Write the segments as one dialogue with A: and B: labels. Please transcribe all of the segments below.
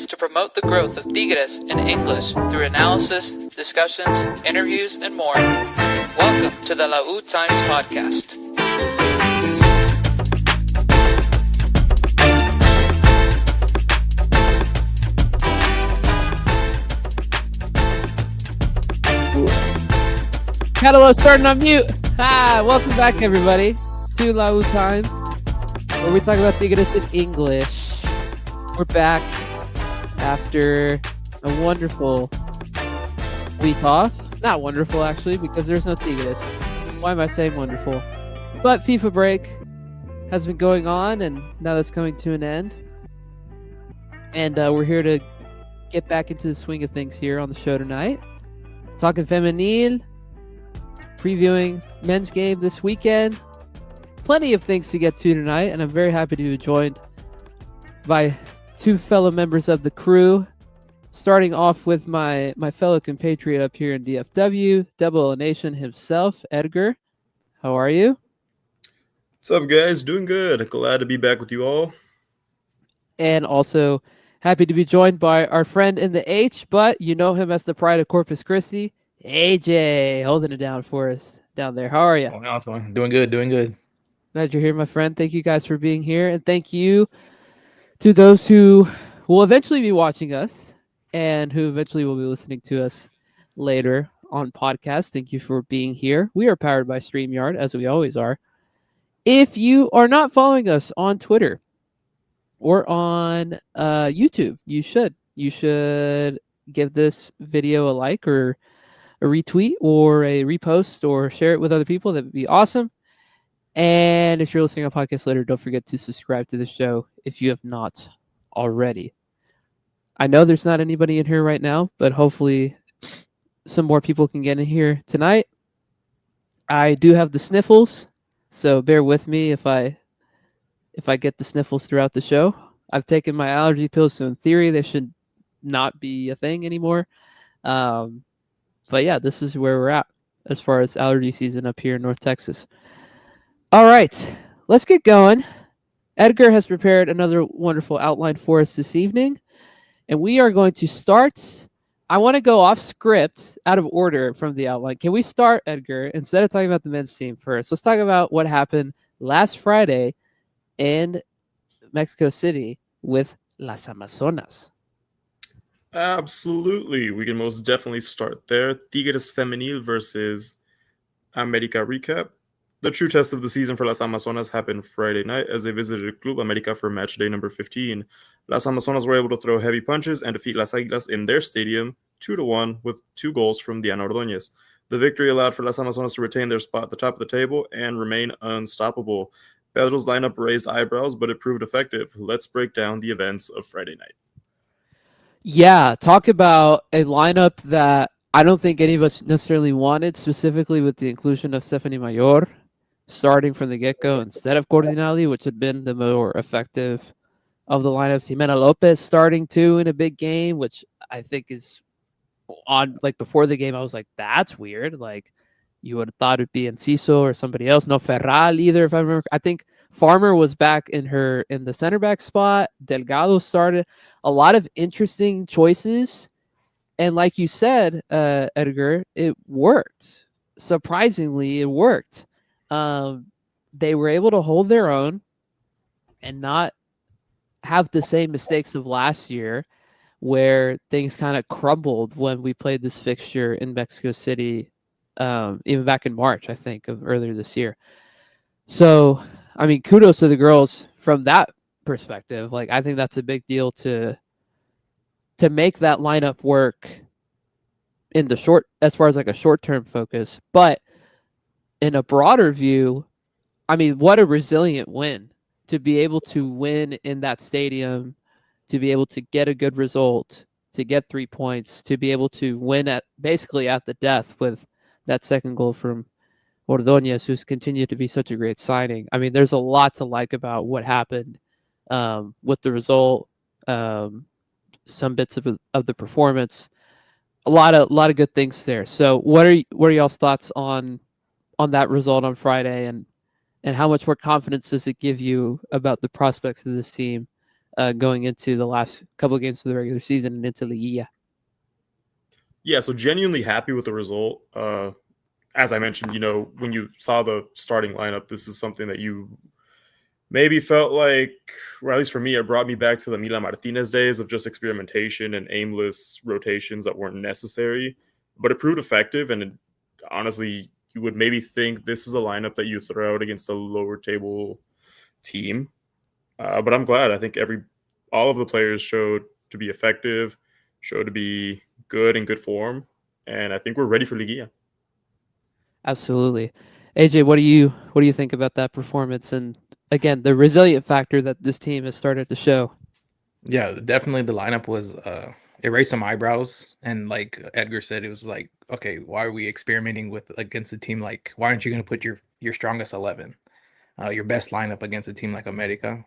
A: place to promote the growth of Tigres in English through analysis, discussions, interviews, and more. Welcome to the Lautimes podcast. Catalog starting on mute. Welcome back, everybody, to Lautimes, where we talk about Tigres in English. We're back after a wonderful week off. Not wonderful, actually, because there's no Tigres. Why am I saying wonderful? But FIFA break has been going on, and now that's coming to an end. And we're here to get back into the swing of things here on the show tonight. Talking femenil, previewing men's game this weekend. Plenty of things to get to tonight, and I'm very happy to be joined by two fellow members of the crew. Starting off with my fellow compatriot up here in DFW, Double O Nation himself, Edgar. How are you?
B: What's up, guys? Doing good. Glad to be back with you all.
A: And also happy to be joined by our friend in the H, but you know him as the pride of Corpus Christi, AJ, holding it down for us down there. How are you?
C: Oh, it's going. Doing good.
A: Glad you're here, my friend. Thank you guys for being here. And thank you to those who will eventually be watching us and who eventually will be listening to us later on podcast. Thank you for being here. We are powered by StreamYard, as we always are. If you are not following us on Twitter or on YouTube, you should. You should give this video a like or a retweet or a repost or share it with other people. That would be awesome. And if you're listening on podcast later, don't forget to subscribe to the show if you have not already. I know there's not anybody in here right now, but hopefully some more people can get in here tonight. I do have the sniffles, so bear with me if I get the sniffles throughout the show. I've taken my allergy pills, so in theory they should not be a thing anymore. But yeah, this is where we're at as far as allergy season up here in North Texas. All right, let's get going. Edgar has prepared another wonderful outline for us this evening, and we are going to start. I want to go off script, out of order from the outline. Can we start, Edgar, instead of talking about the men's team first? Let's talk about what happened last Friday in Mexico City with Las Amazonas.
B: Absolutely. We can most definitely start there. Tigres Femenil versus America recap. The true test of the season for Las Amazonas happened Friday night as they visited Club America for match day number 15. Las Amazonas were able to throw heavy punches and defeat Las Águilas in their stadium 2-1 with 2 goals from Diana Ordóñez. The victory allowed for Las Amazonas to retain their spot at the top of the table and remain unstoppable. Pedro's lineup raised eyebrows, but it proved effective. Let's break down the events of Friday night.
A: Yeah, talk about a lineup that I don't think any of us necessarily wanted, specifically with the inclusion of Stephanie Mayor starting from the get-go instead of Cordinali, which had been the more effective of the lineups. Ximena Lopez starting too in a big game, which I think is on, like, before the game, I was like, that's weird. Like, you would have thought it'd be Enciso or somebody else. No Ferral either, if I remember. I think Farmer was back in the center back spot. Delgado started. A lot of interesting choices. And like you said, Edgar, it worked. Surprisingly, it worked. They were able to hold their own and not have the same mistakes of last year where things kind of crumbled when we played this fixture in Mexico City, even back in March, I think, of earlier this year. So, I mean, kudos to the girls from that perspective. Like, I think that's a big deal to make that lineup work in the short, as far as like a short-term focus. But in a broader view, I mean, what a resilient win to be able to win in that stadium, to be able to get a good result, to get 3 points, to be able to win at basically at the death with that second goal from Ordóñez, who's continued to be such a great signing. I mean, there's a lot to like about what happened with the result, some bits of the performance, a lot of good things there. So what are y'all's thoughts on that result on Friday, and how much more confidence does it give you about the prospects of this team going into the last couple of games of the regular season and into Liguilla.
B: Yeah, so genuinely happy with the result. As I mentioned, when you saw the starting lineup, this is something that you maybe felt like, or at least for me, it brought me back to the Mila Martinez days of just experimentation and aimless rotations that weren't necessary, but it proved effective. And honestly, you would maybe think this is a lineup that you throw out against a lower table team. But I'm glad. I think all of the players showed to be effective, showed to be good in good form, and I think we're ready for Liguilla.
A: Absolutely. AJ, what do you think about that performance and again the resilient factor that this team has started to show?
C: Yeah, definitely the lineup was it raised some eyebrows, and like Edgar said, it was like, okay, why are we experimenting with against a team like, why aren't you going to put your strongest 11, your best lineup against a team like America?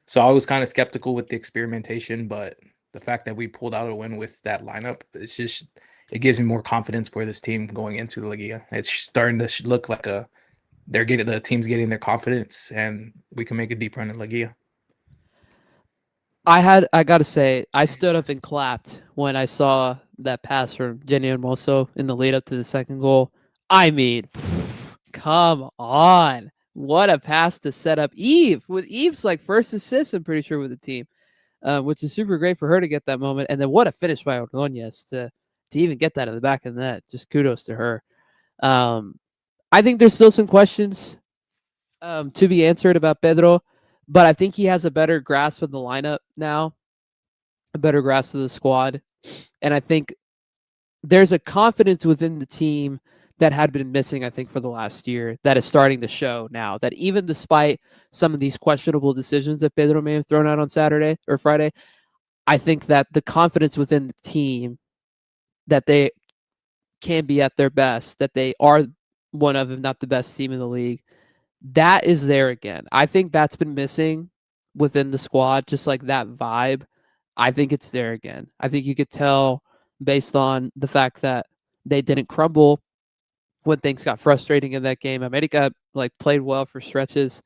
C: So I was kind of skeptical with the experimentation, but the fact that we pulled out a win with that lineup, it gives me more confidence for this team going into the Liga. It's starting to look like the team's getting their confidence, and we can make a deep run in Liga.
A: I gotta say, I stood up and clapped when I saw that pass from Jenny Hermoso in the lead up to the second goal. I mean, come on. What a pass to set up Eve with Eve's like first assist, I'm pretty sure, with the team, which is super great for her to get that moment. And then what a finish by Ordonez to even get that in the back of the net. Just kudos to her. Um, I think there's still some questions to be answered about Pedro, but I think he has a better grasp of the lineup now, a better grasp of the squad, and I think there's a confidence within the team that had been missing, I think, for the last year that is starting to show now. That even despite some of these questionable decisions that Pedro may have thrown out on Saturday or Friday, I think that the confidence within the team that they can be at their best, that they are one of, if not the best team in the league, that is there again. I think that's been missing within the squad, just like that vibe. I think it's there again. I think you could tell based on the fact that they didn't crumble when things got frustrating in that game. America like played well for stretches,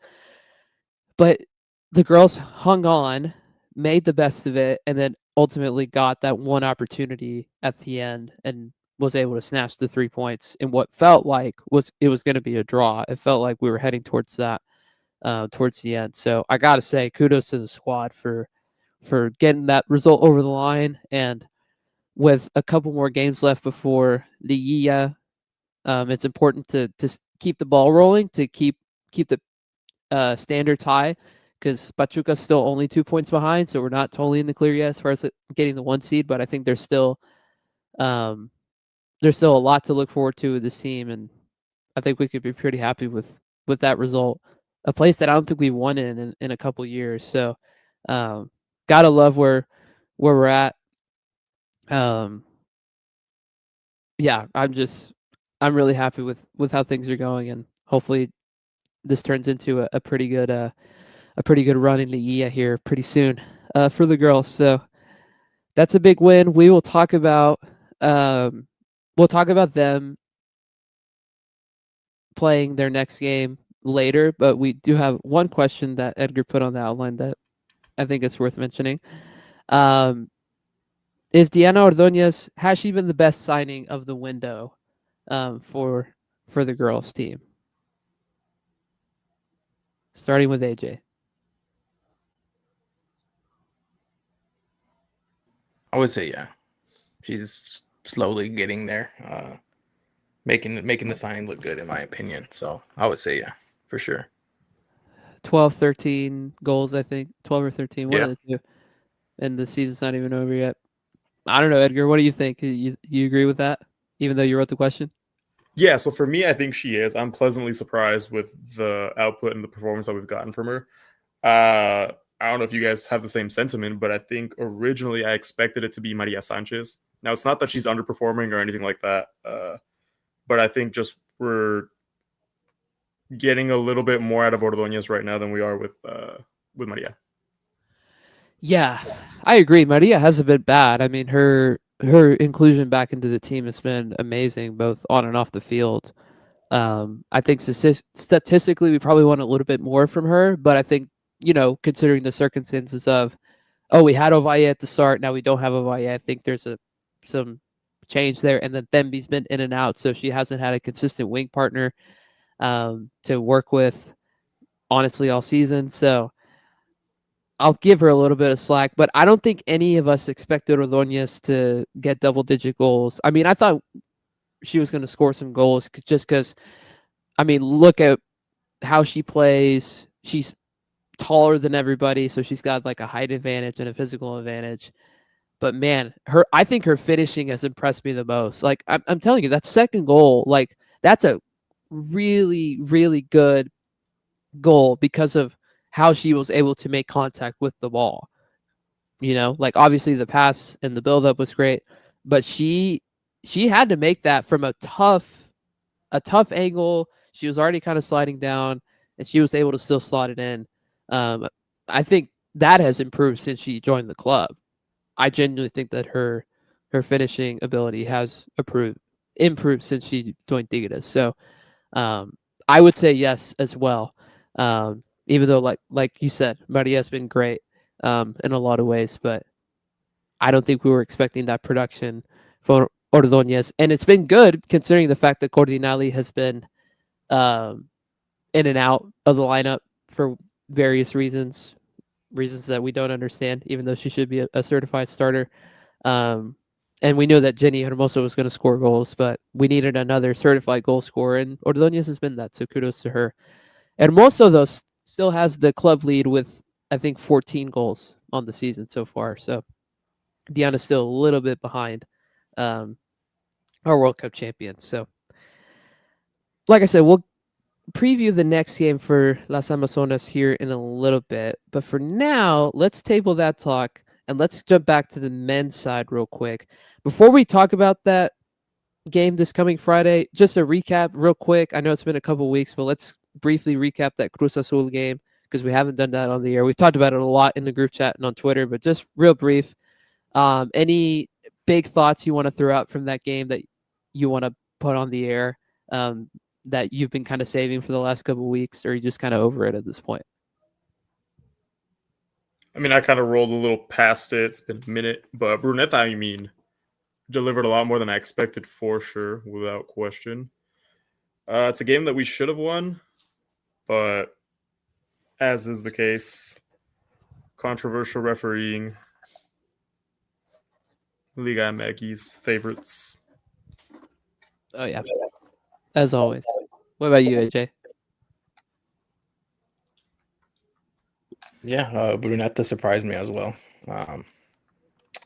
A: but the girls hung on, made the best of it, and then ultimately got that one opportunity at the end and was able to snatch the 3 points in what felt like was going to be a draw. It felt like we were heading towards that towards the end. So I got to say kudos to the squad for getting that result over the line. And with a couple more games left before the Liga, it's important to keep the ball rolling, to keep the standards high, because Pachuca's still only 2 points behind, so we're not totally in the clear yet as far as getting the 1 seed. But I think um, there's still a lot to look forward to with this team, and I think we could be pretty happy with that result. A place that I don't think we won in a couple years. So, gotta love where we're at. Yeah, I'm really happy with how things are going, and hopefully this turns into a pretty good run in the year here pretty soon for the girls. So that's a big win. We will talk about them playing their next game later, but we do have one question that Edgar put on the outline that I think it's worth mentioning. Is Diana Ordonez, has she been the best signing of the window for the girls team? Starting with AJ.
C: I would say yeah. She's slowly getting there, making the signing look good in my opinion. So I would say yeah, for sure.
A: 12, 13 goals, I think. 12 or 13, one
C: Yeah.
A: of the two. And the season's not even over yet. I don't know, Edgar. What do you think? You agree with that, even though you wrote the question?
B: Yeah, so for me, I think she is. I'm pleasantly surprised with the output and the performance that we've gotten from her. I don't know if you guys have the same sentiment, but I think originally I expected it to be Maria Sanchez. Now, it's not that she's underperforming or anything like that, but I think just we're getting a little bit more out of Ordonez right now than we are with Maria.
A: Yeah, I agree. Maria hasn't been bad. I mean, her inclusion back into the team has been amazing, both on and off the field. I think statistically, we probably want a little bit more from her, but I think considering the circumstances of, oh, we had Ovalle at the start, now we don't have Ovalle. I think there's some change there, and then Thembi's been in and out, so she hasn't had a consistent wing partner to work with, honestly, all season. So I'll give her a little bit of slack, but I don't think any of us expected Ordóñez to get double-digit goals. I mean, I thought she was going to score some goals just because, I mean, look at how she plays. She's taller than everybody, so she's got like a height advantage and a physical advantage. But man, I think her finishing has impressed me the most. Like I'm telling you, that second goal, like that's a really, really good goal because of how she was able to make contact with the ball. Like obviously the pass and the buildup was great, but she had to make that from a tough angle. She was already kind of sliding down, and she was able to still slot it in. I think that has improved since she joined the club. I genuinely think that her finishing ability has improved since she joined Tigres. So I would say yes as well. Even though like you said, Maria's been great in a lot of ways, but I don't think we were expecting that production for Ordóñez. And it's been good considering the fact that Cordinali has been in and out of the lineup for various reasons that we don't understand, even though she should be a certified starter. And we knew that Jenny Hermoso was going to score goals, but we needed another certified goal scorer, and Ordóñez has been that, so kudos to her. Hermoso, though, still has the club lead with, I think, 14 goals on the season so far. So Diana's still a little bit behind our World Cup champion. So, like I said, we'll preview the next game for Las Amazonas here in a little bit. But for now, let's table that talk and let's jump back to the men's side real quick. Before we talk about that game this coming Friday, just a recap real quick. I know it's been a couple weeks, but let's briefly recap that Cruz Azul game because we haven't done that on the air. We've talked about it a lot in the group chat and on Twitter, but just real brief. Any big thoughts you want to throw out from that game that you want to put on the air that you've been kind of saving for the last couple of weeks, or are you just kind of over it at this point?
B: I mean, I kind of rolled a little past it. It's been a minute, but Brunetta, I mean, delivered a lot more than I expected for sure, without question. It's a game that we should have won, but as is the case, controversial refereeing, Liga MX's favorites.
A: Oh, yeah. As always. What about you, AJ?
C: Yeah, Brunetta surprised me as well.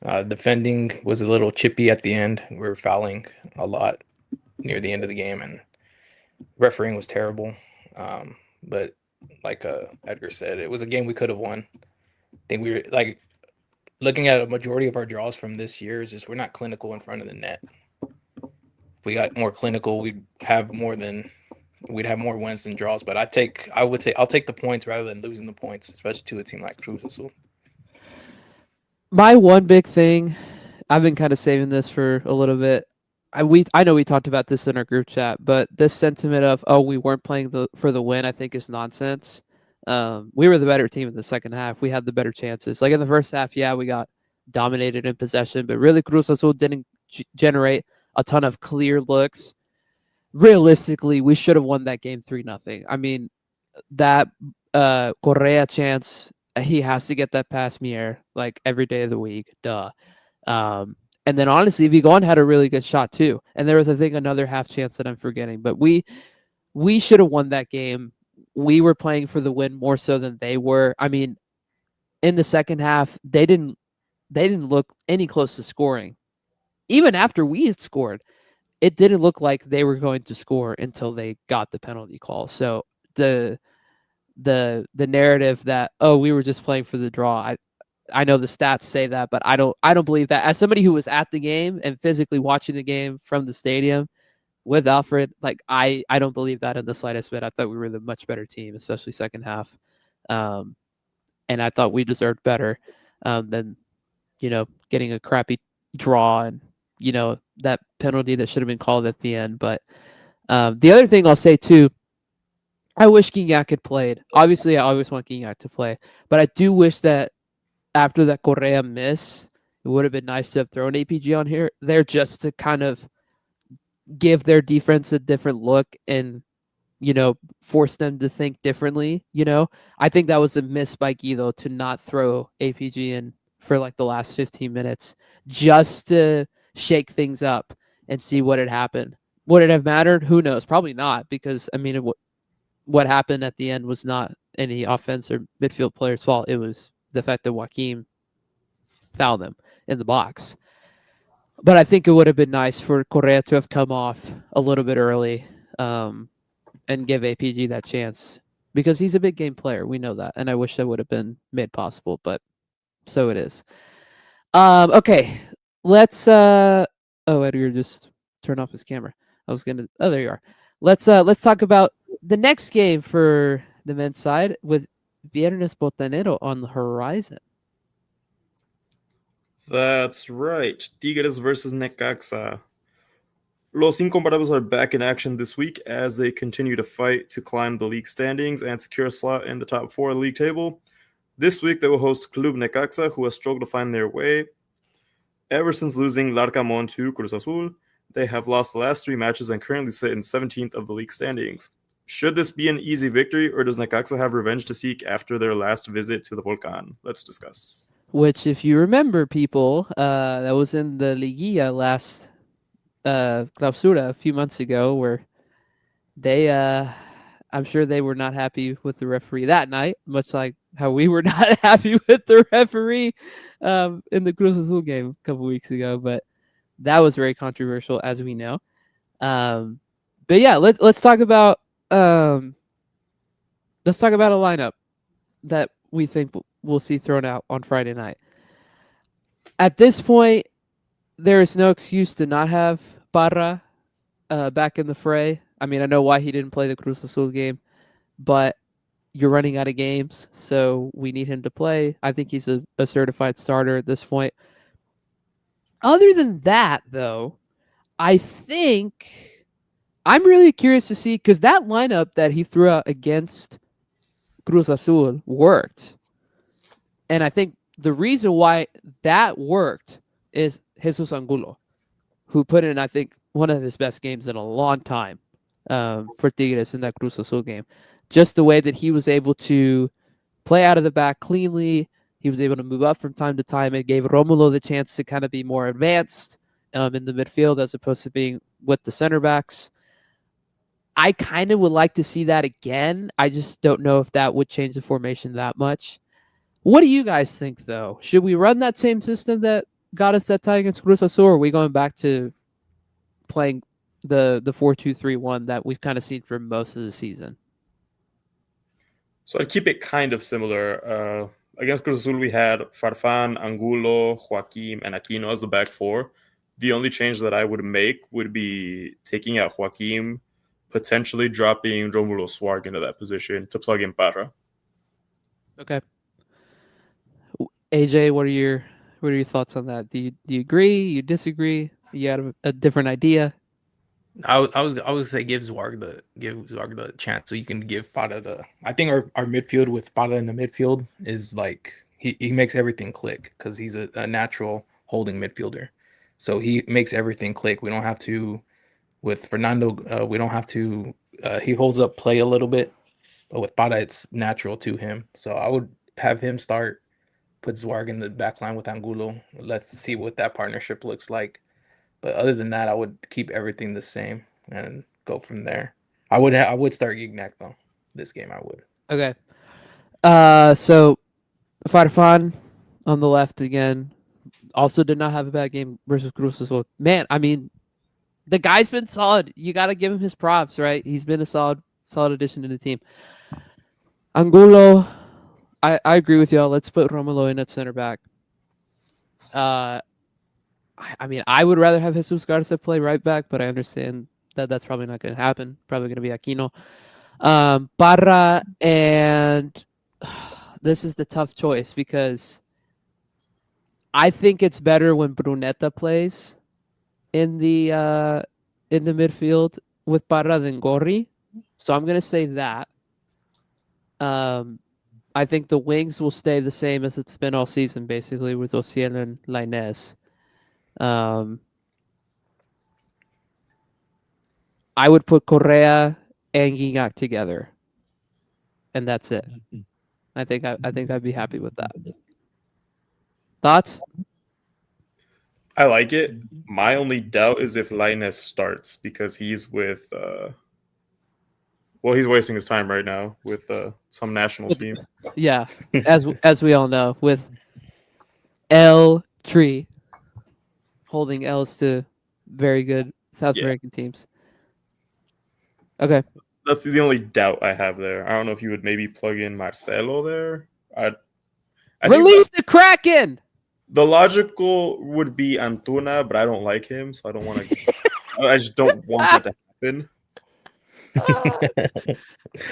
C: Defending was a little chippy at the end. We were fouling a lot near the end of the game, and refereeing was terrible. But like Edgar said, it was a game we could have won. I think we were like looking at a majority of our draws from this year is just we're not clinical in front of the net. If we got more clinical, we'd have more wins than draws. But I'll take the points rather than losing the points, especially to a team like Cruz Azul.
A: My one big thing, I've been kind of saving this for a little bit. I know we talked about this in our group chat, but this sentiment of, oh, we weren't playing for the win, I think is nonsense. We were the better team in the second half. We had the better chances. Like in the first half, yeah, we got dominated in possession, but really Cruz Azul didn't generate a ton of clear looks. Realistically, we should have won that game 3-0. I mean, that Correa chance, he has to get that past Mier like every day of the week. Duh. And then honestly, Vigon had a really good shot too. And there was, I think, another half chance that I'm forgetting. But we should have won that game. We were playing for the win more so than they were. I mean, in the second half, they didn't look any close to scoring. Even after we had scored, it didn't look like they were going to score until they got the penalty call. So the narrative that, oh, we were just playing for the draw, I know the stats say that, but I don't believe that. As somebody who was at the game and physically watching the game from the stadium with Alfred, like I don't believe that in the slightest bit. I thought we were the much better team, especially second half. And I thought we deserved better than, getting a crappy draw and, that penalty that should have been called at the end. But the other thing I'll say too, I wish Gignac had played. Obviously, I always want Gignac to play, but I do wish that after that Correa miss, it would have been nice to have thrown APG on here there just to kind of give their defense a different look and force them to think differently. I think that was a miss by Guido to not throw APG in for like the last 15 minutes just to shake things up and see what had happened. Would it have mattered? Who knows? Probably not, because I mean, what happened at the end was not any offense or midfield player's fault. It was the fact that Joaquim fouled them in the box. But I think it would have been nice for Correa to have come off a little bit early. And give APG that chance, because he's a big game player. We know that, and I wish that would have been made possible, but so it is. Okay, let's. Oh, Edgar just turned off his camera. I was gonna. Oh, there you are. Let's talk about the next game for the men's side with Viernes Botanero on the horizon.
B: That's right. Tigres versus Necaxa. Los Incomparables are back in action this week as they continue to fight to climb the league standings and secure a slot in the top 4 of the league table. This week they will host Club Necaxa, who has struggled to find their way. Ever since losing Larcamón to Cruz Azul, they have lost the last 3 matches and currently sit in 17th of the league standings. Should this be an easy victory, or does Necaxa have revenge to seek after their last visit to the Volcán? Let's discuss.
A: Which, if you remember, people, that was in the Liguilla last Clausura a few months ago, where they I'm sure they were not happy with the referee that night, much like how we were not happy with the referee in the Cruz Azul game a couple weeks ago. But that was very controversial, as we know. But yeah, let's talk about a lineup that we think we'll see thrown out on Friday night. At this point, there is no excuse to not have Parra back in the fray. I mean, I know why he didn't play the Cruz Azul game, but you're running out of games, so we need him to play. I think he's a certified starter at this point. Other than that, though, I think I'm really curious to see, because that lineup that he threw out against Cruz Azul worked. And I think the reason why that worked is Jesus Angulo, who put in, I think, one of his best games in a long time for Tigres in that Cruz Azul game. Just the way that he was able to play out of the back cleanly. He was able to move up from time to time. It gave Romulo the chance to kind of be more advanced in the midfield as opposed to being with the center backs. I kind of would like to see that again. I just don't know if that would change the formation that much. What do you guys think, though? Should we run that same system that got us that tie against Cruz Azul, or are we going back to playing the 4-2-3-1 that we've kind of seen for most of the season?
B: So I'd keep it kind of similar. Against Cruz Azul, we had Farfan, Angulo, Joaquim, and Aquino as the back 4. The only change that I would make would be taking out Joaquim, potentially dropping Romulo Suarez into that position to plug in Parra.
A: Okay. AJ, what are your thoughts on that? Do you agree? You disagree? You have a different idea?
C: I would say give Zwarg the chance so you can give Pada the. I think our midfield with Pada in the midfield is like he makes everything click because he's a natural holding midfielder, so he makes everything click. We don't have to with Fernando. We don't have to. He holds up play a little bit, but with Pada it's natural to him. So I would have him start, put Zwarg in the back line with Angulo. Let's see what that partnership looks like. But other than that, I would keep everything the same and go from there. I would start Gignac though. This game I would.
A: Okay. So Farfan on the left again. Also did not have a bad game versus Cruz Azul. Man, I mean, the guy's been solid. You got to give him his props, right? He's been a solid addition to the team. Angulo, I agree with y'all. Let's put Romulo in at center back. I mean, I would rather have Jesus Garza play right back, but I understand that that's probably not going to happen. Probably going to be Aquino. Parra, and this is the tough choice because I think it's better when Brunetta plays in the midfield with Parra than Gorri. So I'm going to say that. I think the wings will stay the same as it's been all season, basically, with Ociel and Lainez. I would put Correa and Gignac together, and that's it. I think I'd be happy with that. Thoughts?
B: I like it. My only doubt is if Linus starts because he's with well, he's wasting his time right now with some national team.
A: Yeah, as we all know, with L3 holding L's to very good South American teams. Okay.
B: That's the only doubt I have there. I don't know if you would maybe plug in Marcelo there. I
A: Release the Kraken!
B: The logical would be Antuna, but I don't like him, so I don't want to. I just don't want that to happen.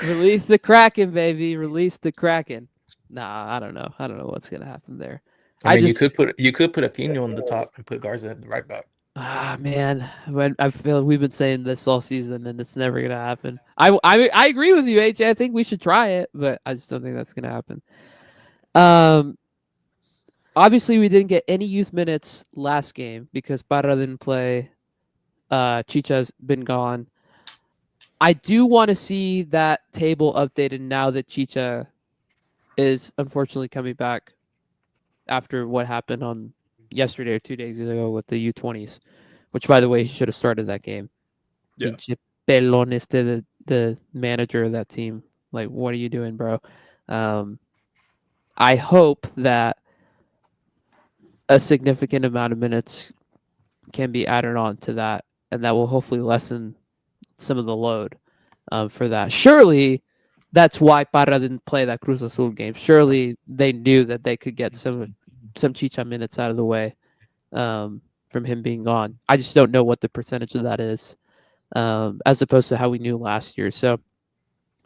A: Release the Kraken, baby. Release the Kraken. Nah, I don't know. I don't know what's gonna happen there.
C: I mean, you could put Aquino on the top and put Garza at the right back.
A: Ah, man, I feel like we've been saying this all season, and it's never gonna happen. I agree with you, AJ. I think we should try it, but I just don't think that's gonna happen. Obviously, we didn't get any youth minutes last game because Parra didn't play. Chicha's been gone. I do want to see that table updated now that Chicha is unfortunately coming back after what happened on yesterday or 2 days ago with the U20s, which, by the way, he should have started that game.
B: Yeah.
A: Pelon is the manager of that team. Like, what are you doing, bro? I hope that a significant amount of minutes can be added on to that, and that will hopefully lessen some of the load for that. Surely that's why Parra didn't play that Cruz Azul game. Surely they knew that they could get some Chicha minutes out of the way from him being gone. I just don't know what the percentage of that is, as opposed to how we knew last year. So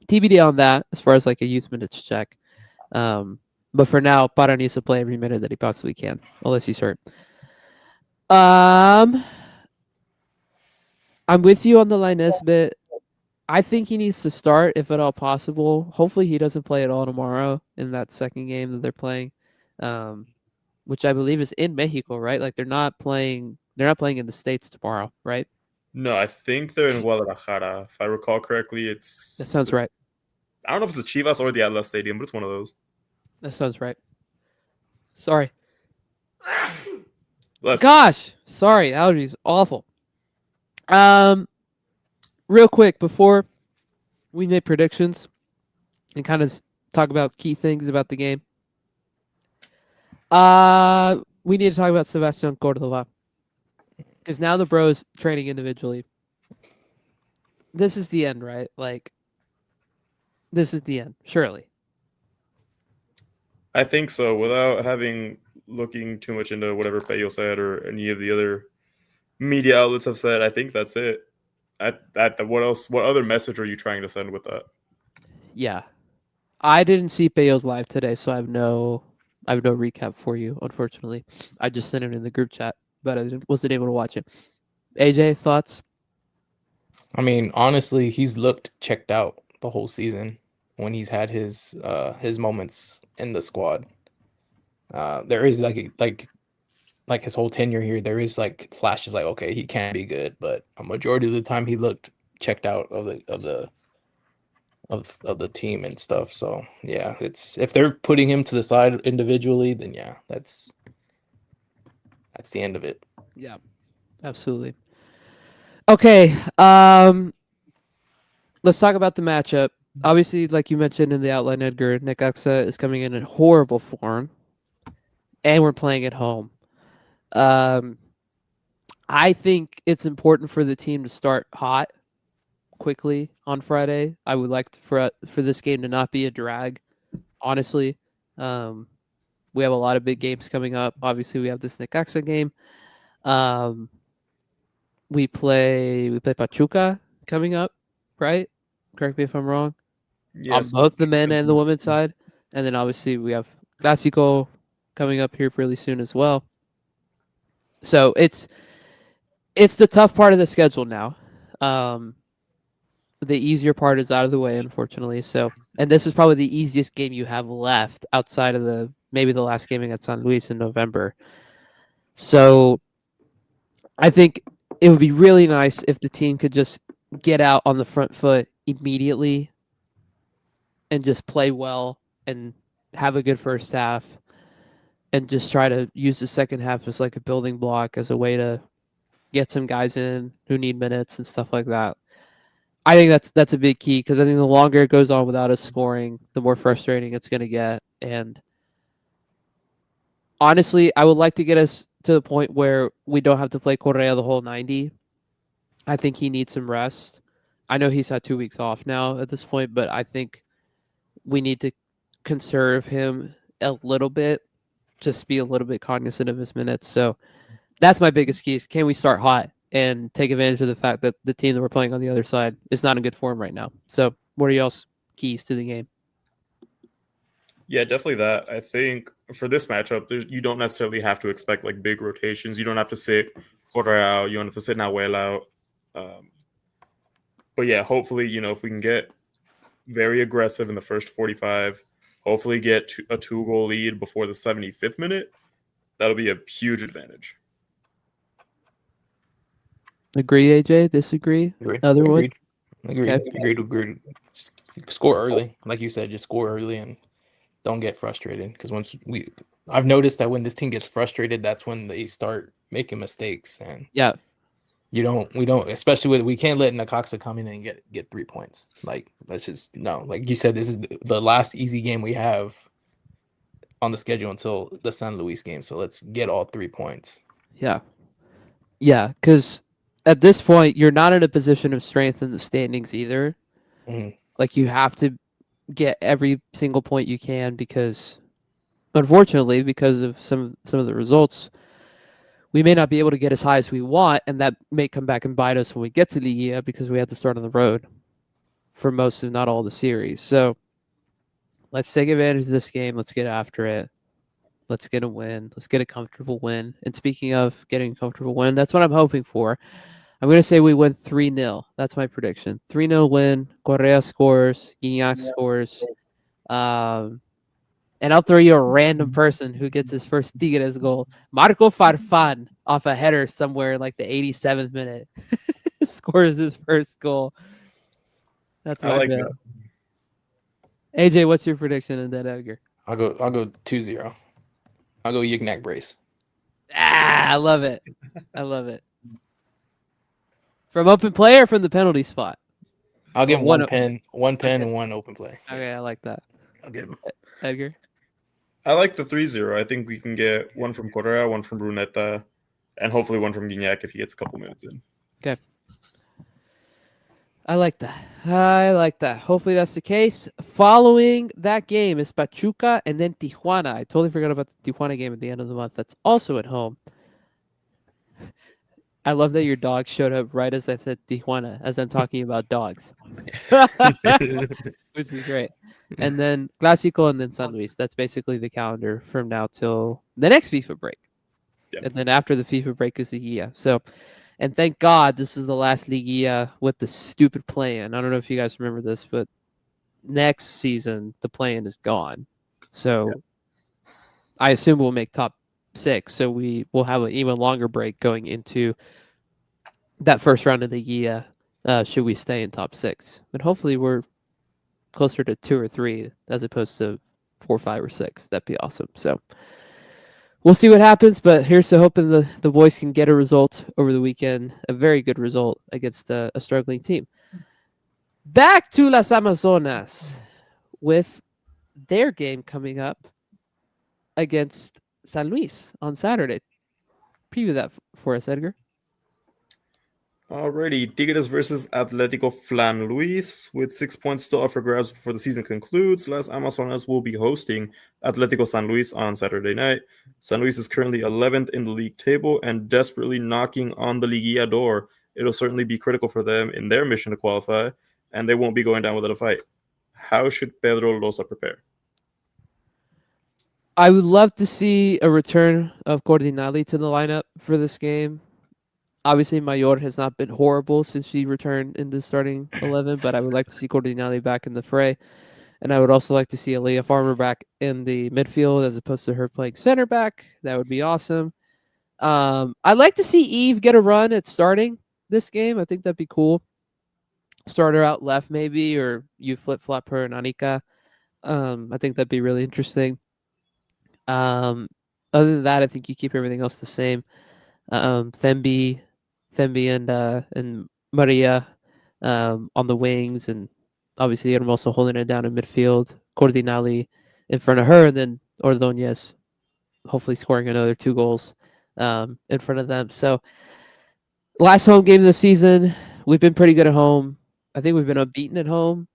A: TBD on that as far as like a youth minutes check. But for now, Parra needs to play every minute that he possibly can, unless he's hurt. I'm with you on the Lainez bit. I think he needs to start if at all possible. Hopefully he doesn't play at all tomorrow in that second game that they're playing, which I believe is in Mexico, right? Like they're not playing in the States tomorrow, right?
B: No, I think they're in Guadalajara. If I recall correctly,
A: That sounds right.
B: I don't know if it's the Chivas or the Atlas Stadium, but it's one of those.
A: That sounds right. Sorry.
B: Bless.
A: Gosh, sorry, allergies, awful. Real quick before we make predictions and kind of talk about key things about the game. We need to talk about Sebastian Cordova because now the bros training individually. This is the end, right? Like, this is the end, surely.
B: I think so. Without looking too much into whatever Peyo said or any of the other media outlets have said, I think that's it. What else? What other message are you trying to send with that?
A: Yeah, I didn't see Peyo's live today, so I have no recap for you. Unfortunately, I just sent it in the group chat, but I wasn't able to watch it. AJ, thoughts?
C: I mean, honestly, he's looked checked out the whole season when he's had his moments in the squad. There is like his whole tenure here, there is like flashes like, okay, he can be good, but a majority of the time he looked checked out of the team and stuff. So yeah, it's if they're putting him to the side individually, then yeah, that's the end of it.
A: Yeah, absolutely. Okay, let's talk about the matchup. Obviously, like you mentioned in the outline, Edgar, Necaxa is coming in horrible form, and we're playing at home. I think it's important for the team to start hot quickly on Friday. I would like for this game to not be a drag, honestly. We have a lot of big games coming up. Obviously, we have this Necaxa game. We play Pachuca coming up, right? Correct me if I'm wrong.
B: Yes,
A: on both the men and the women's side. And then obviously we have Clásico coming up here really soon as well. So it's the tough part of the schedule now. The easier part is out of the way, unfortunately. So And this is probably the easiest game you have left outside of maybe the last game against San Luis in November. So I think it would be really nice if the team could just get out on the front foot immediately and just play well and have a good first half and just try to use the second half as like a building block, as a way to get some guys in who need minutes and stuff like that. I think that's a big key, because I think the longer it goes on without us scoring, the more frustrating it's going to get. And honestly, I would like to get us to the point where we don't have to play Correa the whole 90. I think he needs some rest. I know he's had 2 weeks off now at this point, but I think we need to conserve him a little bit, just be a little bit cognizant of his minutes. So that's my biggest key is, can we start hot and take advantage of the fact that the team that we're playing on the other side is not in good form right now. So what are y'all's keys to the game?
B: Yeah, definitely that. I think for this matchup, you don't necessarily have to expect like big rotations. You don't have to sit Correa out. You don't have to sit Nahuel out. But yeah, hopefully, if we can get very aggressive in the first 45, hopefully get a 2-goal lead before the 75th minute, that'll be a huge advantage.
A: Agree, AJ? Disagree? Other ones?
C: Agreed. Score early, like you said. Just score early and don't get frustrated. Because I've noticed that when this team gets frustrated, that's when they start making mistakes. And
A: yeah,
C: we don't, especially we can't let Necaxa come in and get 3 points. Like, let's just no. Like you said, this is the last easy game we have on the schedule until the San Luis game. So let's get all 3 points.
A: Yeah, because at this point, you're not in a position of strength in the standings either.
C: Mm-hmm.
A: Like, you have to get every single point you can, because unfortunately, because of some of the results, we may not be able to get as high as we want, and that may come back and bite us when we get to Liga, because we have to start on the road for most, if not all, the series. So let's take advantage of this game. Let's get after it. Let's get a win. Let's get a comfortable win. And speaking of getting a comfortable win, that's what I'm hoping for. I'm going to say we win 3-0. That's my prediction. 3-0 win. Correa scores. Guignac scores. And I'll throw you a random person who gets his first Tigres goal. Marco Farfan, off a header somewhere like the 87th minute, scores his first goal. That's my bet. AJ, what's your prediction? And then Edgar.
C: I'll go 2-0. I'll go Yignac brace.
A: I love it. From open play or from the penalty spot?
C: I'll give one pen, and one open play.
A: Okay, I like that.
C: I'll give him.
A: Edgar?
B: I like the 3-0. I think we can get one from Correa, one from Brunetta, and hopefully one from Guignac if he gets a couple minutes in.
A: Okay. I like that. Hopefully that's the case. Following that game is Pachuca and then Tijuana. I totally forgot about the Tijuana game at the end of the month. That's also at home. I love that your dog showed up right as I said Tijuana, as I'm talking about dogs. Which is great. And then Clásico and then San Luis. That's basically the calendar from now till the next FIFA break.
B: Yep.
A: And then after the FIFA break is Liguilla. So, and thank God this is the last Liguilla with the stupid play-in. I don't know if you guys remember this, but next season the play-in is gone. So
B: yep.
A: I assume we'll make top 6. So we will have an even longer break going into that first round of the Liguilla, should we stay in top 6. But hopefully we're closer to 2 or 3 as opposed to 4, 5, or 6. That'd be awesome. So we'll see what happens, but here's to hoping the boys can get a result over the weekend, a very good result against a struggling team. Back to Las Amazonas with their game coming up against San Luis on Saturday. Preview that for us, Edgar.
B: Alrighty, Tigres versus Atlético Flan Luis. With 6 points still up for grabs before the season concludes, Las Amazonas will be hosting Atlético San Luis on Saturday night. San Luis is currently 11th in the league table and desperately knocking on the Liguilla door. It'll certainly be critical for them in their mission to qualify, and they won't be going down without a fight. How should Pedro Loza prepare?
A: I would love to see a return of Cordinali to the lineup for this game. Obviously, Mayor has not been horrible since she returned in the starting 11, but I would like to see Cordinali back in the fray. And I would also like to see Aaliyah Farmer back in the midfield as opposed to her playing center back. That would be awesome. I'd like to see Eve get a run at starting this game. I think that'd be cool. Start her out left maybe, or you flip-flop her and Anika. I think that'd be really interesting. Other than that, I think you keep everything else the same. Thembi and Maria on the wings, and obviously I'm also holding it down in midfield. Cordinali in front of her, and then Ordonez hopefully scoring another 2 goals in front of them. So last home game of the season, we've been pretty good at home. I think we've been unbeaten at home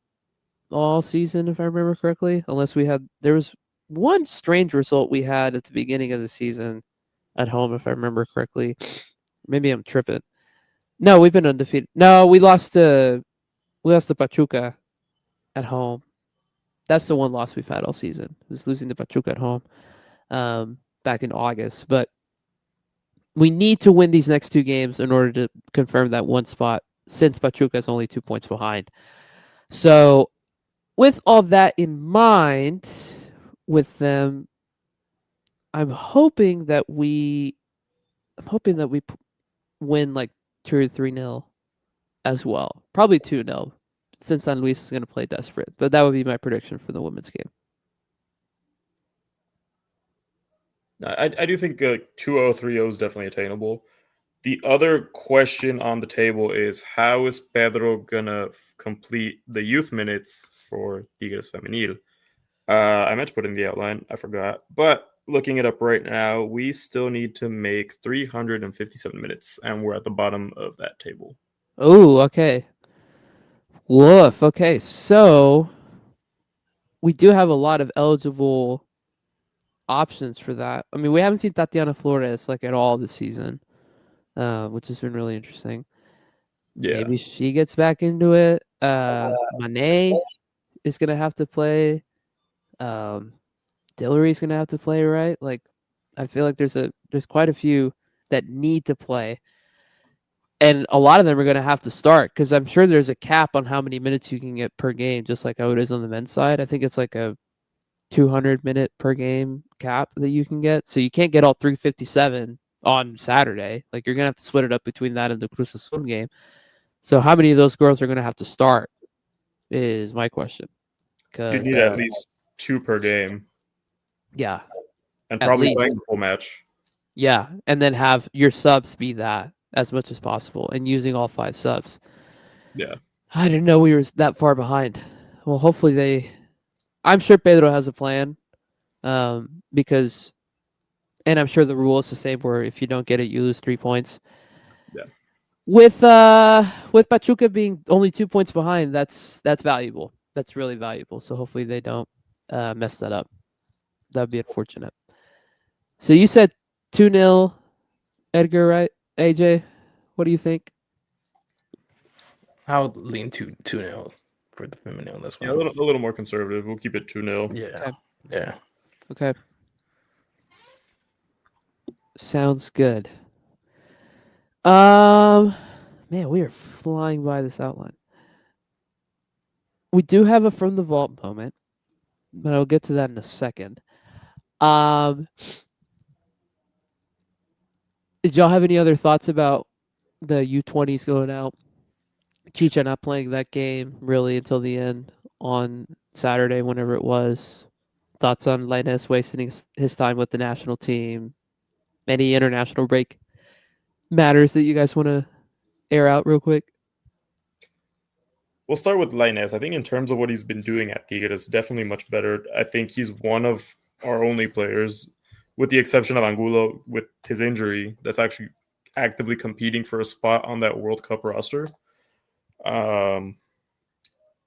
A: all season, if I remember correctly, unless there was one strange result we had at the beginning of the season at home, if I remember correctly. Maybe I'm tripping. No, we've been undefeated. No, we lost to Pachuca at home. That's the one loss we've had all season. Was losing to Pachuca at home back in August. But we need to win these next 2 games in order to confirm that one spot, since Pachuca is only 2 points behind. So with all that in mind, with them, I'm hoping that we win like 2 or 3-0 as well. Probably 2-0, since San Luis is going to play desperate. But that would be my prediction for the women's game.
B: I do think 2-0, 3-0 is definitely attainable. The other question on the table is, how is Pedro going to complete the youth minutes for Tigres Femenil? I meant to put in the outline. I forgot. But looking it up right now, we still need to make 357 minutes, and we're at the bottom of that table.
A: Oh, okay. Woof. Okay, so we do have a lot of eligible options for that. I mean, we haven't seen Tatiana Flores like at all this season, which has been really interesting.
B: Yeah.
A: Maybe she gets back into it. Mané is gonna have to play. Dillery's gonna have to play, right? Like, I feel like there's quite a few that need to play, and a lot of them are gonna have to start because I'm sure there's a cap on how many minutes you can get per game, just like how it is on the men's side. I think it's like a 200-minute per game cap that you can get, so you can't get all 357 on Saturday. Like, you're gonna have to split it up between that and the Cruz Azul game. So how many of those girls are gonna have to start is my question.
B: You need at least 2 per game.
A: Yeah.
B: And probably playing the full match.
A: Yeah, and then have your subs be that as much as possible, and using all 5 subs.
B: Yeah.
A: I didn't know we were that far behind. Well, hopefully I'm sure Pedro has a plan, because, and I'm sure the rule is the same where if you don't get it, you lose 3 points.
B: Yeah.
A: With Pachuca being only 2 points behind, that's valuable. That's really valuable. So hopefully they don't mess that up. That'd be unfortunate. So you said 2-0, Edgar, right? AJ, what do you think?
C: I would lean 2-0 for the feminine on this one.
B: Yeah, a little more conservative. We'll keep it 2-0.
C: Yeah.
A: Okay.
C: Yeah.
A: Okay. Sounds good. Man, we are flying by this outline. We do have a from the vault moment, but I'll get to that in a second. Did y'all have any other thoughts about the U20s going out? Chicha not playing that game really until the end on Saturday, whenever it was. Thoughts on Linus wasting his time with the national team? Any international break matters that you guys want to air out real quick?
B: We'll start with Linus. I think in terms of what he's been doing at Tigres, definitely much better. I think he's one of our only players, with the exception of Angulo, with his injury, that's actually actively competing for a spot on that World Cup roster.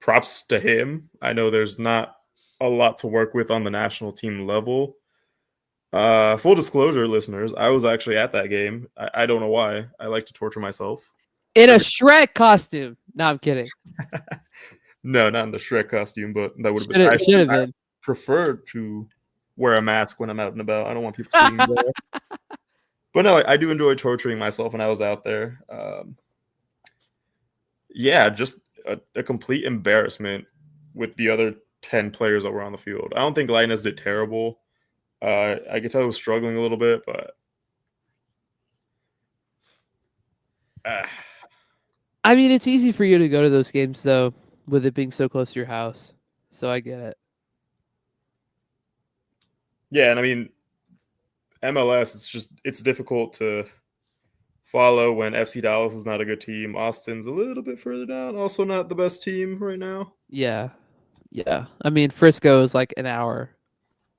B: Props to him. I know there's not a lot to work with on the national team level. Full disclosure, listeners, I was actually at that game. I don't know why. I like to torture myself.
A: In a Shrek costume. No, I'm kidding.
B: No, not in the Shrek costume, but that would have
A: been. Should have been.
B: I prefer to wear a mask when I'm out and about. I don't want people seeing me there. But no, I do enjoy torturing myself when I was out there. Yeah, just a complete embarrassment with the other 10 players that were on the field. I don't think Linus did terrible. I could tell he was struggling a little bit, but
A: I mean, it's easy for you to go to those games though, with it being so close to your house. So I get it.
B: yeah, and I mean MLS, it's difficult to follow when FC Dallas is not a good team. Austin's a little bit further down, also not the best team right now.
A: Yeah. Yeah. I mean, Frisco is like an hour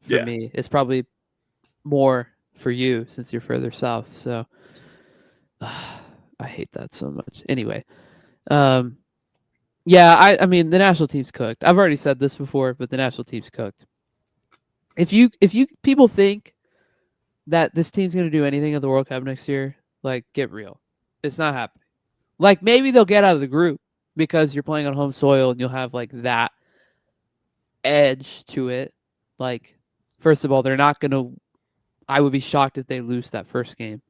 A: for
B: Yeah.
A: me. It's probably more for you since you're further south. So I hate that so much. Anyway, yeah, I mean the national team's cooked. I've already said this before, but the national team's cooked. If you people think that this team's gonna do anything at the World Cup next year, like get real. It's not happening. Like maybe they'll get out of the group because you're playing on home soil and you'll have like that edge to it. Like, first of all, they're not gonna. I would be shocked if they lose that first game.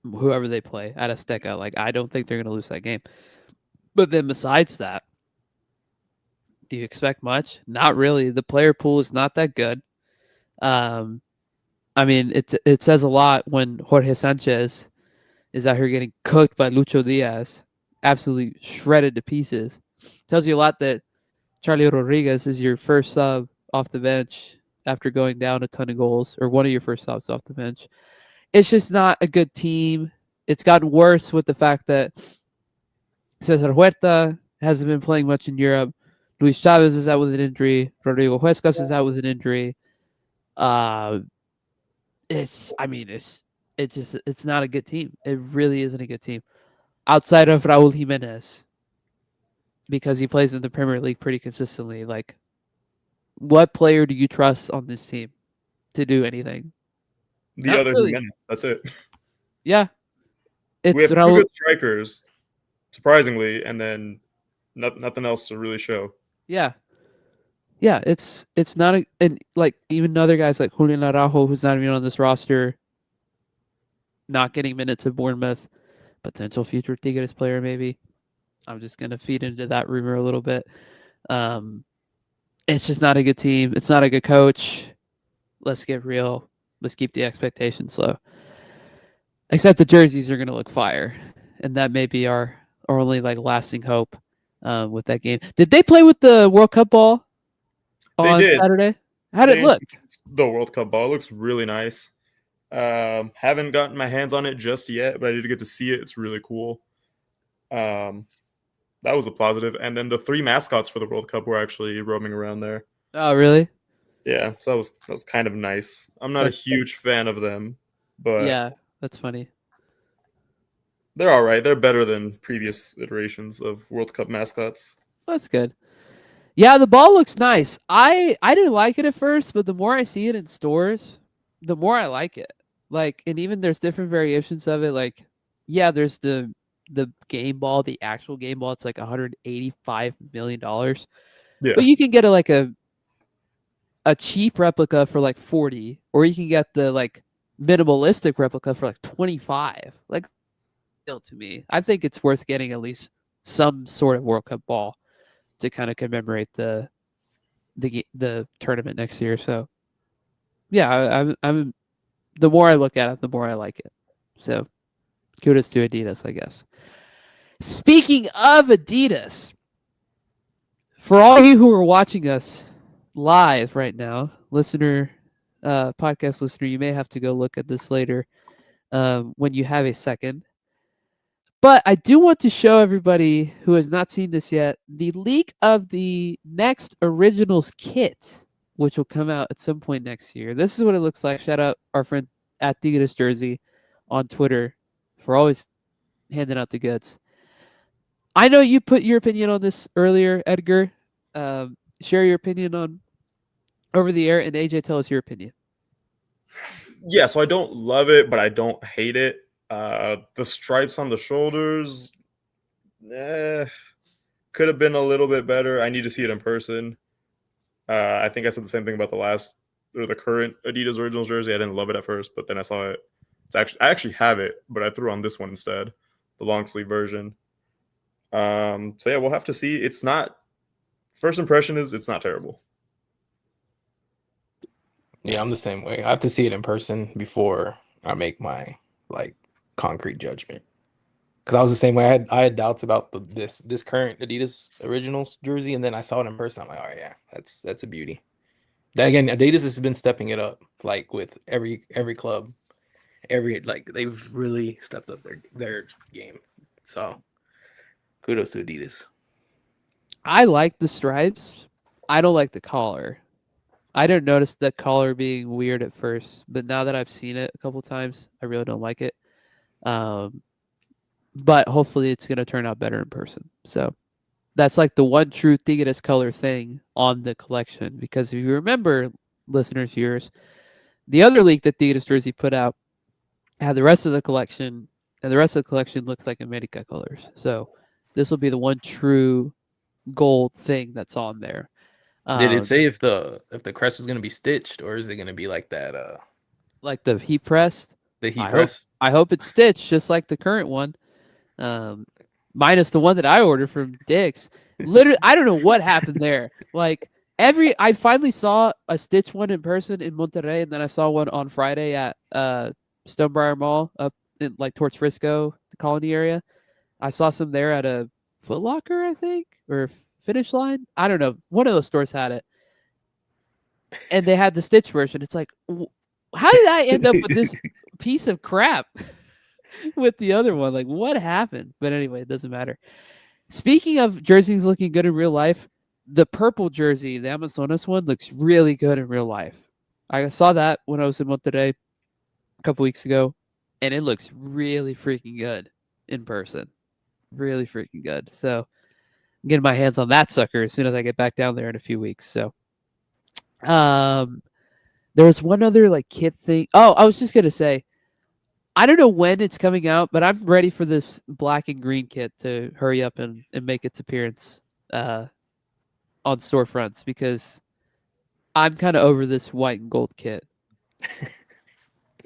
A: Whoever they play at Azteca, like I don't think they're gonna lose that game. But then besides that, do you expect much? Not really. The player pool is not that good. I mean, it says a lot when Jorge Sanchez is out here getting cooked by Lucho Diaz, absolutely shredded to pieces. Tells you a lot that Charlie Rodriguez is your first sub off the bench after going down a ton of goals, or one of your first subs off the bench. It's just not a good team. It's gotten worse with the fact that Cesar Huerta hasn't been playing much in Europe. Luis Chavez is out with an injury. Rodrigo Huescas is out with an injury. It's not a good team. It really isn't a good team. Outside of Raul Jimenez, because he plays in the Premier League pretty consistently. Like, what player do you trust on this team to do anything?
B: The
A: Not
B: other
A: really.
B: Jimenez, that's it.
A: Yeah. It's
B: We have two
A: Raul.
B: good strikers, surprisingly, and then nothing else to really show.
A: Yeah. Yeah, it's not a, and like even other guys like Julian Araujo, who's not even on this roster, not getting minutes at Bournemouth, potential future Tigres player maybe. I'm just gonna feed into that rumor a little bit. It's just not a good team. It's not a good coach. Let's get real. Let's keep the expectations low. Except the jerseys are gonna look fire, and that may be our only like lasting hope with that game. Did they play with the World Cup ball on Saturday? How did it look?
B: The World Cup ball looks really nice. Haven't gotten my hands on it just yet, but I did get to see it. It's really cool. That was a positive. And then the 3 mascots for the World Cup were actually roaming around there.
A: Oh, really?
B: Yeah, so that was kind of nice. I'm not a huge fan of them, but
A: yeah, that's funny.
B: They're all right. They're better than previous iterations of World Cup mascots.
A: That's good. Yeah, the ball looks nice. I didn't like it at first, but the more I see it in stores, the more I like it. Like, and even there's different variations of it. Like, yeah, there's the game ball, the actual game ball. It's like $185 million.
B: Yeah,
A: but you can get a cheap replica for like 40, or you can get the like minimalistic replica for like 25. Like, still to me, I think it's worth getting at least some sort of World Cup ball to kind of commemorate the tournament next year. So yeah, I'm the more I look at it, the more I like it. So kudos to Adidas, I guess. Speaking of Adidas, for all of you who are watching us live right now, podcast listener, you may have to go look at this later when you have a second. But I do want to show everybody who has not seen this yet the leak of the next Originals kit, which will come out at some point next year. This is what it looks like. Shout out our friend at Tigres Jersey on Twitter for always handing out the goods. I know you put your opinion on this earlier, Edgar. Share your opinion on over the air, and AJ, tell us your opinion.
B: Yeah, so I don't love it, but I don't hate it. The stripes on the shoulders, could have been a little bit better. I need to see it in person. I think I said the same thing about the current Adidas Originals jersey. I didn't love it at first, but then I saw it. I actually have it, but I threw on this one instead, the long sleeve version. So yeah, we'll have to see. It's not First impression is it's not terrible.
C: Yeah, I'm the same way. I have to see it in person before I make my like concrete judgment. Because I was the same way. I had doubts about this current Adidas Originals jersey, and then I saw it in person. I'm like, all right, yeah, that's a beauty. Then again, Adidas has been stepping it up, like with every club, like they've really stepped up their game. So kudos to Adidas.
A: I like the stripes. I don't like the collar. I didn't notice the collar being weird at first, but now that I've seen it a couple times, I really don't like it. But hopefully it's going to turn out better in person. So that's like the one true Tigres color thing on the collection. Because if you remember, listeners, viewers, the other leak that Tigres jersey put out had the rest of the collection, and the rest of the collection looks like America colors. So this will be the one true gold thing that's on there.
C: Did it say if the crest was gonna be stitched, or is it gonna be like that?
A: Like the heat pressed?
C: The heat
A: I
C: press.
A: I hope it's stitched just like the current one. Minus the one that I ordered from Dick's. Literally, I don't know what happened there. Like I finally saw a stitch one in person in Monterrey, and then I saw one on Friday at Stonebriar Mall up in like towards Frisco, the Colony area. I saw some there at a Foot Locker, I think, or Finish Line. I don't know. One of those stores had it, and they had the stitch version. It's like, how did I end up with this piece of crap with the other one? Like, what happened? But anyway, it doesn't matter. Speaking of jerseys looking good in real life, the purple jersey, the Amazonas one, looks really good in real life. I saw that when I was in Monterrey a couple weeks ago, and it looks really freaking good in person. Really freaking good. So I'm getting my hands on that sucker as soon as I get back down there in a few weeks. So there was one other like kit thing. Oh, I was just gonna say, I don't know when it's coming out, but I'm ready for this black and green kit to hurry up and make its appearance on storefronts, because I'm kind of over this white and gold kit.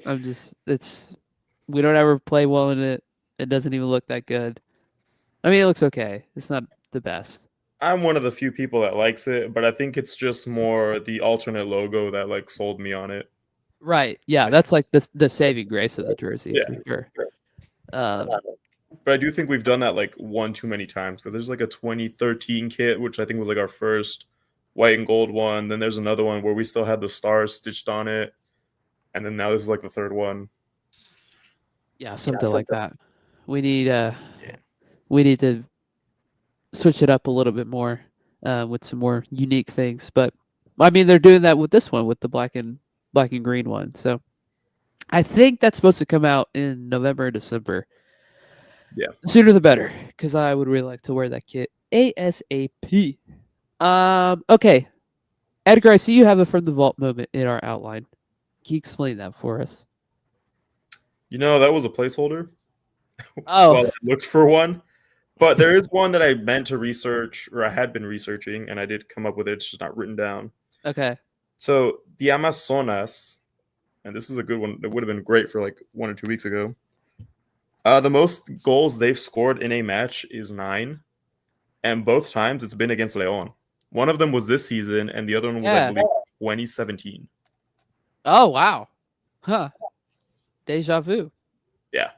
A: We don't ever play well in it. It doesn't even look that good. I mean, it looks okay. It's not the best.
B: I'm one of the few people that likes it, but I think it's just more the alternate logo that like sold me on it.
A: Right. Yeah, that's like the saving grace of the jersey
B: Yeah.
A: for sure.
B: But I do think we've done that like one too many times. So there's like a 2013 kit, which I think was like our first white and gold one. Then there's another one where we still had the stars stitched on it. And then now this is like the third one.
A: Yeah, something like that. We need to switch it up a little bit more with some more unique things. But I mean, they're doing that with this one, with the black and green one. So I think that's supposed to come out in November or December.
B: Yeah,
A: sooner the better, because I would really like to wear that kit ASAP. Okay, Edgar, I see you have a from the vault moment in our outline. Can you explain that for us?
B: You know, that was a placeholder.
A: Oh,
B: While I looked for one. But there is one that I meant to research, or I had been researching, and I did come up with it. It's just not written down.
A: Okay.
B: So the Amazonas, and this is a good one. That would have been great for like 1 or 2 weeks ago. The most goals they've scored in a match is 9, and both times it's been against León. One of them was this season, and the other one was, I believe, 2017.
A: Oh, wow. Huh. Deja vu.
B: Yeah.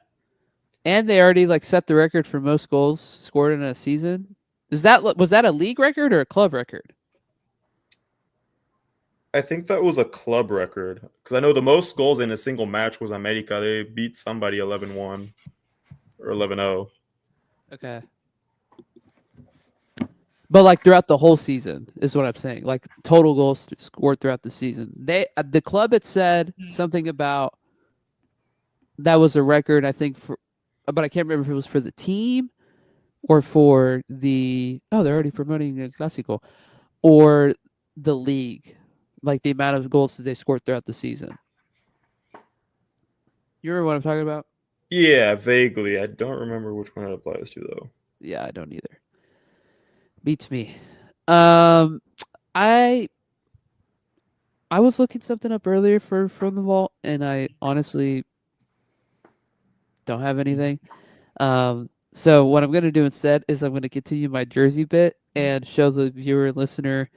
A: And they already like set the record for most goals scored in a season. Was that a league record or a club record?
B: I think that was a club record, because I know the most goals in a single match was America. They beat somebody 11-1 or 11-0.
A: Okay. But like throughout the whole season is what I'm saying. Like total goals scored throughout the season. The club had said something about that was a record, I think, but I can't remember if it was for the team or for they're already promoting El Clásico, or the league, like the amount of goals that they scored throughout the season. You remember what I'm talking about?
B: Yeah, vaguely. I don't remember which one it applies to, though.
A: Yeah, I don't either. Beats me. I was looking something up earlier from the vault, and I honestly don't have anything. So what I'm going to do instead is I'm going to continue my jersey bit, and show the viewer and listener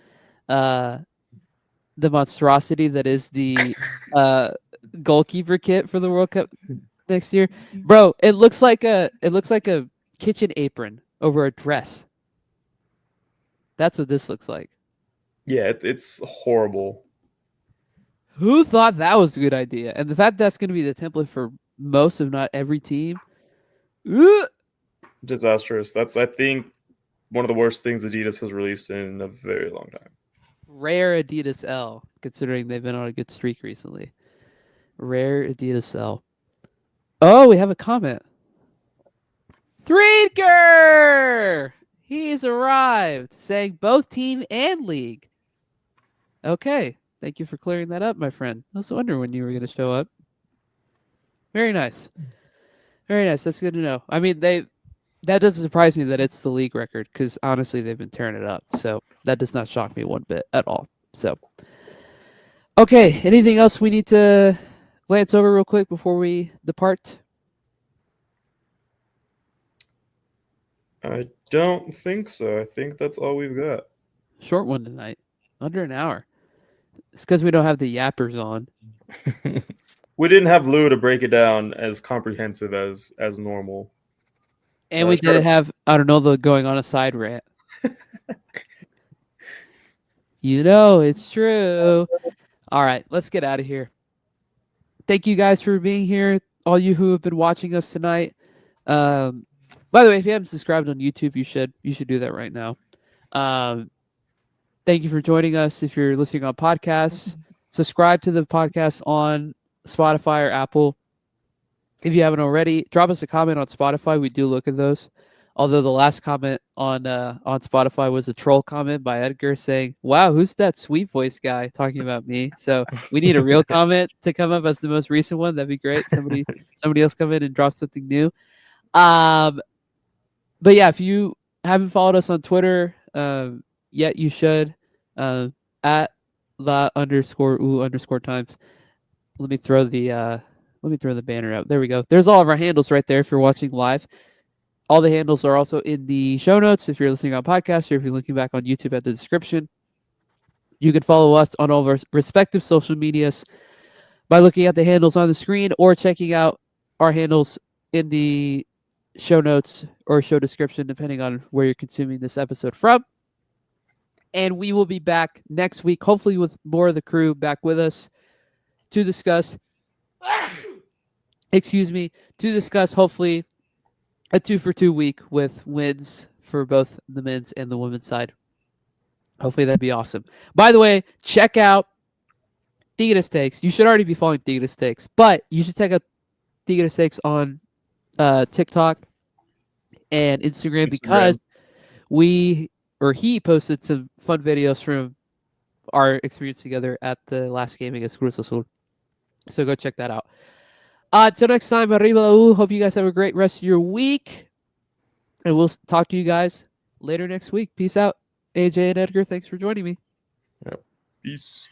A: the monstrosity that is the goalkeeper kit for the World Cup next year. Bro, it looks like a kitchen apron over a dress. That's what this looks like.
B: Yeah, it's horrible.
A: Who thought that was a good idea? And the fact that's going to be the template for most, if not every team. Ugh!
B: Disastrous. That's, I think, one of the worst things Adidas has released in a very long time.
A: Rare Adidas L, considering they've been on a good streak recently. Rare Adidas L. Oh, we have a comment. Threedker! He's arrived, saying both team and league. Okay, thank you for clearing that up, my friend. I was wondering when you were going to show up. Very nice. Very nice. That's good to know. I mean, that doesn't surprise me that it's the league record because honestly, they've been tearing it up. So that does not shock me one bit at all. So, okay, anything else we need to glance over real quick before we depart?
B: I don't think so. I think that's all we've got.
A: Short one tonight, under an hour. It's because we don't have the yappers on.
B: We didn't have Lou to break it down as comprehensive as normal.
A: And we didn't have, I don't know, the going on a side rant. You know, it's true. All right, let's get out of here. Thank you guys for being here. All you who have been watching us tonight. By the way, if you haven't subscribed on YouTube, you should do that right now. Thank you for joining us. If you're listening on podcasts, subscribe to the podcast on Spotify or Apple. If you haven't already, drop us a comment on Spotify. We do look at those. Although the last comment on Spotify was a troll comment by Edgar saying, "Wow, who's that sweet voice guy talking about me?" So we need a real comment to come up as the most recent one. That'd be great. Somebody else come in and drop something new. But yeah, if you haven't followed us on Twitter yet, you should at _times. Let me throw the banner up. There we go. There's all of our handles right there if you're watching live. All the handles are also in the show notes if you're listening on podcast or if you're looking back on YouTube at the description. You can follow us on all of our respective social medias by looking at the handles on the screen or checking out our handles in the show notes or show description, depending on where you're consuming this episode from. And we will be back next week, hopefully with more of the crew back with us to discuss, hopefully a 2-for-2 week with wins for both the men's and the women's side. Hopefully that'd be awesome. By the way, check out Tigres Takes. You should already be following Tigres Takes, but you should check out Tigres Takes on TikTok and Instagram because he posted some fun videos from our experience together at the last game against Cruz Azul. So go check that out. Till next time, arriba la U. Hope you guys have a great rest of your week. And we'll talk to you guys later next week. Peace out. AJ and Edgar, thanks for joining me.
B: Peace.